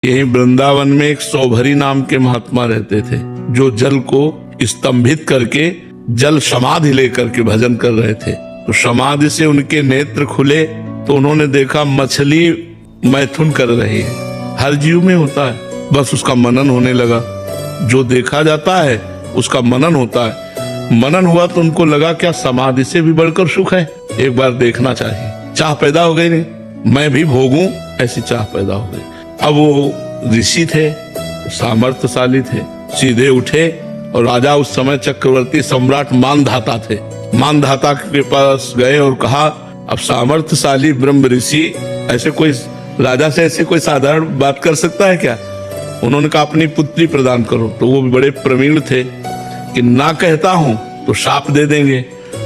यही वृंदावन में एक सौभरी नाम के महात्मा रहते थे, जो जल को स्तंभित करके जल समाधि लेकर के भजन कर रहे थे। तो समाधि से उनके नेत्र खुले तो उन्होंने देखा मछली मैथुन कर रही है। हर जीव में होता है, बस उसका मनन होने लगा। जो देखा जाता है उसका मनन होता है। मनन हुआ तो उनको लगा क्या समाधि से भी बढ़कर सुख है, एक बार देखना चाहिए। चाह पैदा हो गई, नहीं मैं भी भोगूं, ऐसी चाह पैदा हो गई। अब वो ऋषि थे, सामर्थ्यशाली थे, सीधे उठे और राजा उस समय चक्रवर्ती सम्राट मानधाता थे। मानधाता के पास गए और कहा, अब सामर्थ्यशाली ब्रह्म ऋषि ऐसे कोई राजा से ऐसे कोई साधारण बात कर सकता है क्या? उन्होंने कहा अपनी पुत्री प्रदान करो। तो वो भी बड़े प्रवीण थे कि ना कहता हूं तो शाप दे देंगे,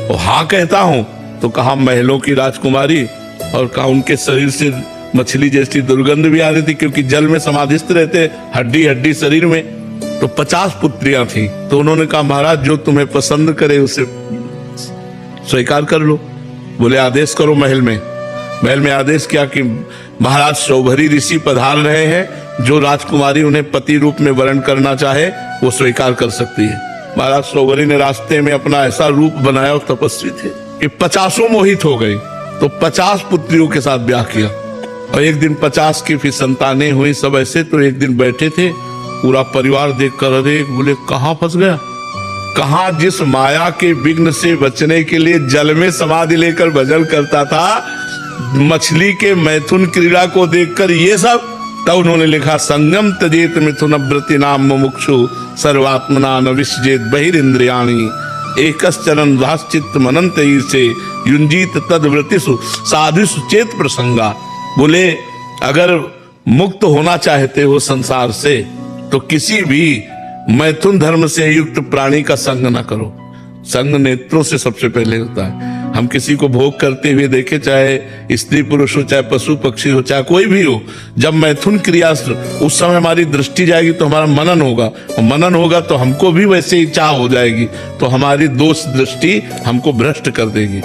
और हाँ कहता हूं तो कहा महलों की राजकुमारी, और कहा उनके शरीर से मछली जैसी दुर्गंध भी आ रही थी, क्योंकि जल में समाधिस्थ रहते, हड्डी हड्डी शरीर में। तो 50 पुत्रियां थी। तो उन्होंने कहा महाराज जो तुम्हें पसंद करे उसे स्वीकार कर लो। बोले आदेश करो। महल में आदेश किया कि महाराज सौभरी ऋषि पधार रहे हैं, जो राजकुमारी उन्हें पति रूप में वर्ण करना चाहे वो स्वीकार कर सकती है। महाराज सौभरी ने रास्ते में अपना ऐसा रूप बनाया, और तपस्वी थे कि 50 मोहित हो गई। तो 50 पुत्रियों के साथ ब्याह किया, और एक दिन 50 की फिर संतानें हुई। सब ऐसे तो एक दिन बैठे थे, पूरा परिवार देखकर अरे बोले कहाँ फंस गया, कहाँ जिस माया के विघ्न से बचने के लिए जल में समाधि लेकर भजन करता था, मछली के मैथुन क्रीड़ा को देखकर ये सब। तब उन्होंने लिखा, संगम तजेत मिथुन व्रति नाम मुमुक्षु सर्वात्मना न विसजेत बहिरिंद्रियाणि एकश्चरन राश्चित्त मनंत से युंजीत तद व्रतिषु साधु सुचेत प्रसंगा। बोले अगर मुक्त होना चाहते हो संसार से तो किसी भी मैथुन धर्म से युक्त प्राणी का संग न करो। संग नेत्रों से सबसे पहले होता है। हम किसी को भोग करते हुए देखे, चाहे स्त्री पुरुष हो, चाहे पशु पक्षी हो, चाहे कोई भी हो, जब मैथुन क्रिया उस समय हमारी दृष्टि जाएगी तो हमारा मनन होगा, और मनन होगा तो हमको भी वैसे ही चाह हो जाएगी, तो हमारी दोष दृष्टि हमको भ्रष्ट कर देगी।